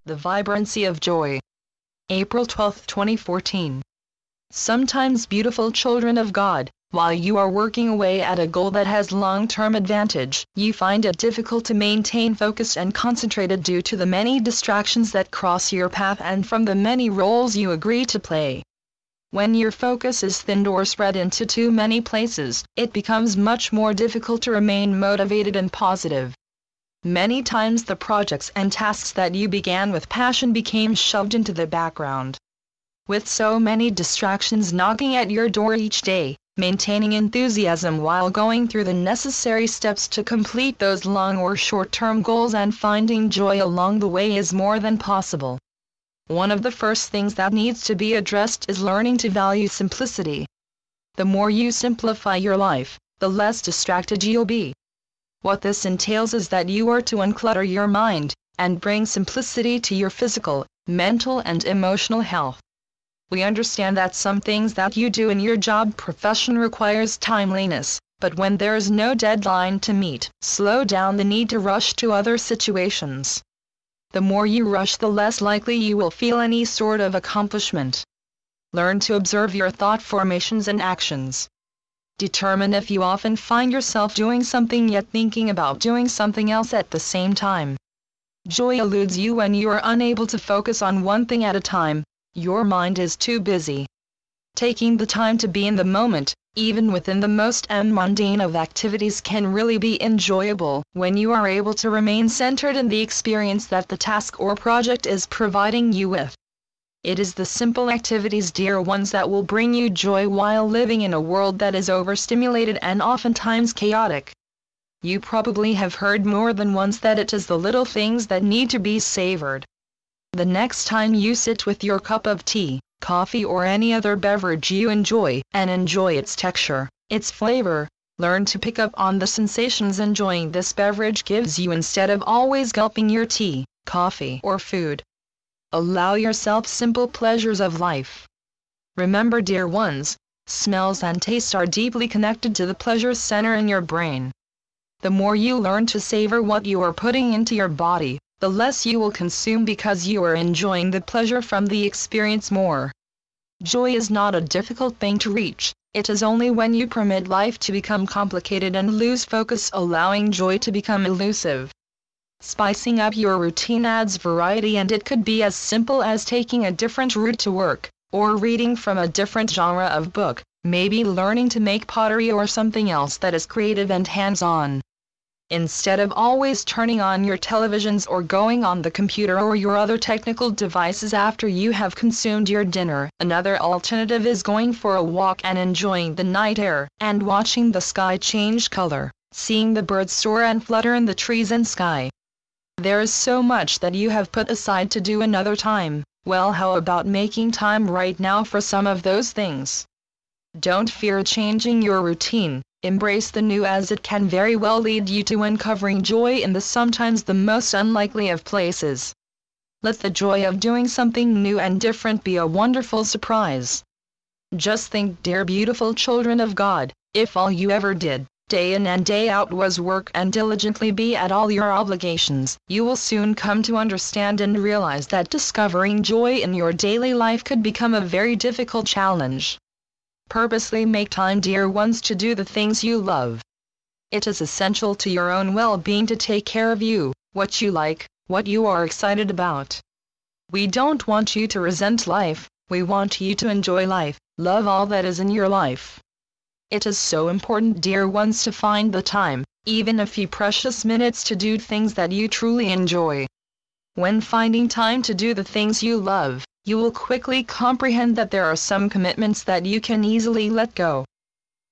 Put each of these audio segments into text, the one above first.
The Vibrancy of Joy. April 12, 2014. Sometimes, beautiful children of God, while you are working away at a goal that has long-term advantage, you find it difficult to maintain focus and concentrated due to the many distractions that cross your path and from the many roles you agree to play. When your focus is thinned or spread into too many places, it becomes much more difficult to remain motivated and positive. Many times the projects and tasks that you began with passion became shoved into the background. With so many distractions knocking at your door each day, maintaining enthusiasm while going through the necessary steps to complete those long or short-term goals and finding joy along the way is more than possible. One of the first things that needs to be addressed is learning to value simplicity. The more you simplify your life, the less distracted you'll be. What this entails is that you are to unclutter your mind, and bring simplicity to your physical, mental and emotional health. We understand that some things that you do in your job profession requires timeliness, but when there is no deadline to meet, slow down the need to rush to other situations. The more you rush, the less likely you will feel any sort of accomplishment. Learn to observe your thought formations and actions. Determine if you often find yourself doing something yet thinking about doing something else at the same time. Joy eludes you when you are unable to focus on one thing at a time. Your mind is too busy. Taking the time to be in the moment, even within the most mundane of activities, can really be enjoyable when you are able to remain centered in the experience that the task or project is providing you with. It is the simple activities, dear ones, that will bring you joy while living in a world that is overstimulated and oftentimes chaotic. You probably have heard more than once that it is the little things that need to be savored. The next time you sit with your cup of tea, coffee or any other beverage you enjoy, and enjoy its texture, its flavor, learn to pick up on the sensations enjoying this beverage gives you instead of always gulping your tea, coffee or food. Allow yourself simple pleasures of life. Remember, dear ones, smells and taste are deeply connected to the pleasure center in your brain. The more you learn to savor what you are putting into your body, the less you will consume because you are enjoying the pleasure from the experience more. Joy is not a difficult thing to reach, it is only when you permit life to become complicated and lose focus allowing joy to become elusive. Spicing up your routine adds variety, and it could be as simple as taking a different route to work, or reading from a different genre of book, maybe learning to make pottery or something else that is creative and hands-on. Instead of always turning on your televisions or going on the computer or your other technical devices after you have consumed your dinner, another alternative is going for a walk and enjoying the night air, and watching the sky change color, seeing the birds soar and flutter in the trees and sky. There is so much that you have put aside to do another time. Well, how about making time right now for some of those things? Don't fear changing your routine. Embrace the new, as it can very well lead you to uncovering joy in the sometimes the most unlikely of places. Let the joy of doing something new and different be a wonderful surprise. Just think, dear beautiful children of God, if all you ever did, day in and day out, was work and diligently be at all your obligations, you will soon come to understand and realize that discovering joy in your daily life could become a very difficult challenge. Purposely make time, dear ones, to do the things you love. It is essential to your own well-being to take care of you, what you like, what you are excited about. We don't want you to resent life, we want you to enjoy life, love all that is in your life. It is so important, dear ones, to find the time, even a few precious minutes, to do things that you truly enjoy. When finding time to do the things you love, you will quickly comprehend that there are some commitments that you can easily let go.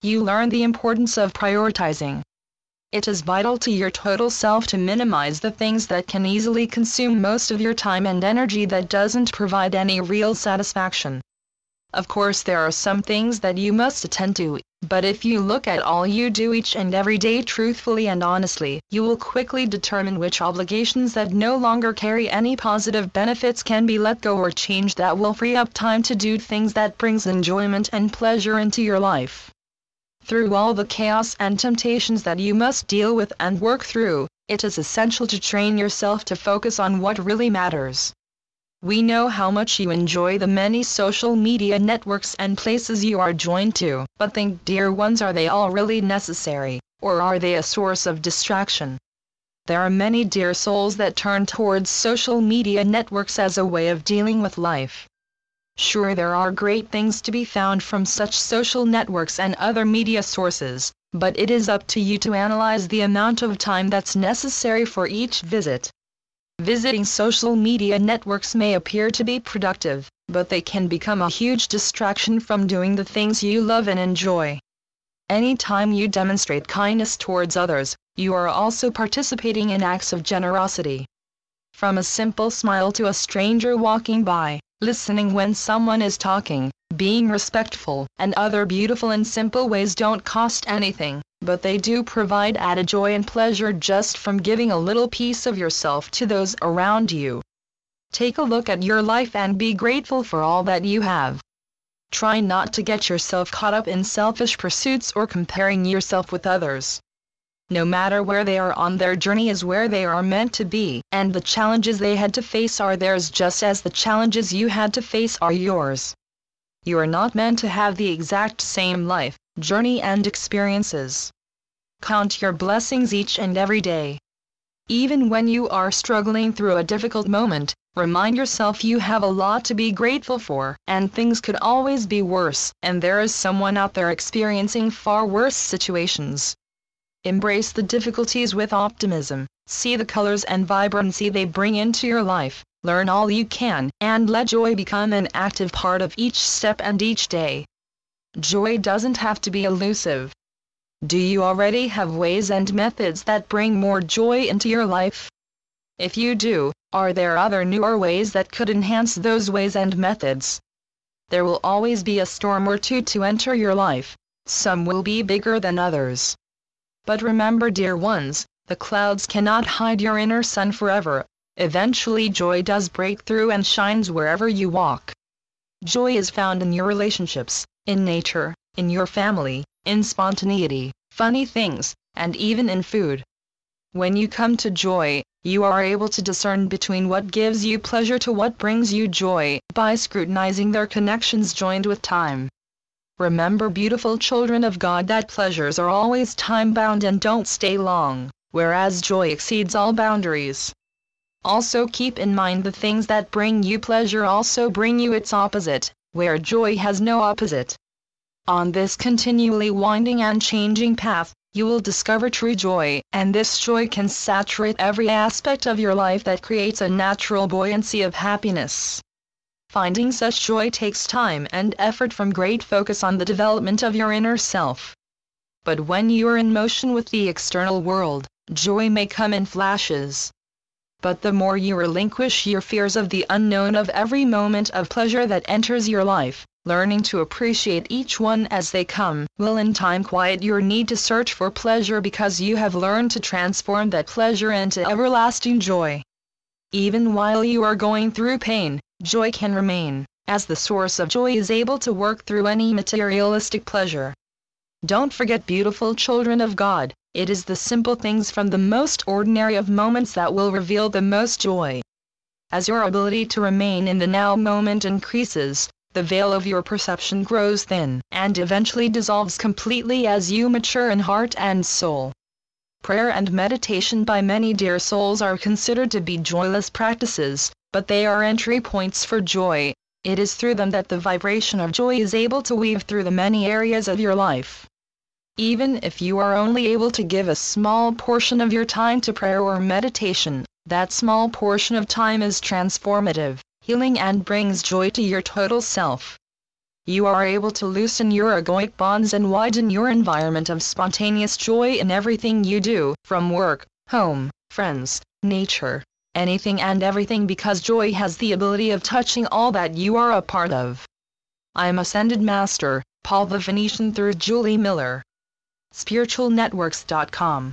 You learn the importance of prioritizing. It is vital to your total self to minimize the things that can easily consume most of your time and energy that doesn't provide any real satisfaction. Of course, there are some things that you must attend to, but if you look at all you do each and every day truthfully and honestly, you will quickly determine which obligations that no longer carry any positive benefits can be let go or changed, that will free up time to do things that brings enjoyment and pleasure into your life. Through all the chaos and temptations that you must deal with and work through, it is essential to train yourself to focus on what really matters. We know how much you enjoy the many social media networks and places you are joined to, but think, dear ones, are they all really necessary, or are they a source of distraction? There are many dear souls that turn towards social media networks as a way of dealing with life. Sure, there are great things to be found from such social networks and other media sources, but it is up to you to analyze the amount of time that's necessary for each visit. Visiting social media networks may appear to be productive, but they can become a huge distraction from doing the things you love and enjoy. Anytime you demonstrate kindness towards others, you are also participating in acts of generosity. From a simple smile to a stranger walking by, listening when someone is talking, being respectful, and other beautiful and simple ways don't cost anything, but they do provide added joy and pleasure just from giving a little piece of yourself to those around you. Take a look at your life and be grateful for all that you have. Try not to get yourself caught up in selfish pursuits or comparing yourself with others. No matter where they are on their journey is where they are meant to be, and the challenges they had to face are theirs just as the challenges you had to face are yours. You are not meant to have the exact same life, journey and experiences. Count your blessings each and every day. Even when you are struggling through a difficult moment, remind yourself you have a lot to be grateful for, and things could always be worse, and there is someone out there experiencing far worse situations. Embrace the difficulties with optimism, see the colors and vibrancy they bring into your life, learn all you can, and let joy become an active part of each step and each day. Joy doesn't have to be elusive. Do you already have ways and methods that bring more joy into your life? If you do, are there other newer ways that could enhance those ways and methods? There will always be a storm or two to enter your life. Some will be bigger than others. But remember, dear ones, the clouds cannot hide your inner sun forever. Eventually joy does break through and shines wherever you walk. Joy is found in your relationships, in nature, in your family, in spontaneity, funny things, and even in food. When you come to joy, you are able to discern between what gives you pleasure to what brings you joy, by scrutinizing their connections joined with time. Remember, beautiful children of God, that pleasures are always time-bound and don't stay long, whereas joy exceeds all boundaries. Also keep in mind the things that bring you pleasure also bring you its opposite, where joy has no opposite. On this continually winding and changing path, you will discover true joy, and this joy can saturate every aspect of your life that creates a natural buoyancy of happiness. Finding such joy takes time and effort from great focus on the development of your inner self. But when you are in motion with the external world, joy may come in flashes. But the more you relinquish your fears of the unknown of every moment of pleasure that enters your life, learning to appreciate each one as they come, will in time quiet your need to search for pleasure because you have learned to transform that pleasure into everlasting joy. Even while you are going through pain, joy can remain, as the source of joy is able to work through any materialistic pleasure. Don't forget, beautiful children of God, it is the simple things from the most ordinary of moments that will reveal the most joy. As your ability to remain in the now moment increases, the veil of your perception grows thin, and eventually dissolves completely as you mature in heart and soul. Prayer and meditation by many dear souls are considered to be joyless practices, but they are entry points for joy. It is through them that the vibration of joy is able to weave through the many areas of your life. Even if you are only able to give a small portion of your time to prayer or meditation, that small portion of time is transformative, healing, and brings joy to your total self. You are able to loosen your egoic bonds and widen your environment of spontaneous joy in everything you do, from work, home, friends, nature, anything and everything, because joy has the ability of touching all that you are a part of. I am Ascended Master, Paul the Venetian, through Julie Miller. spiritualnetworks.com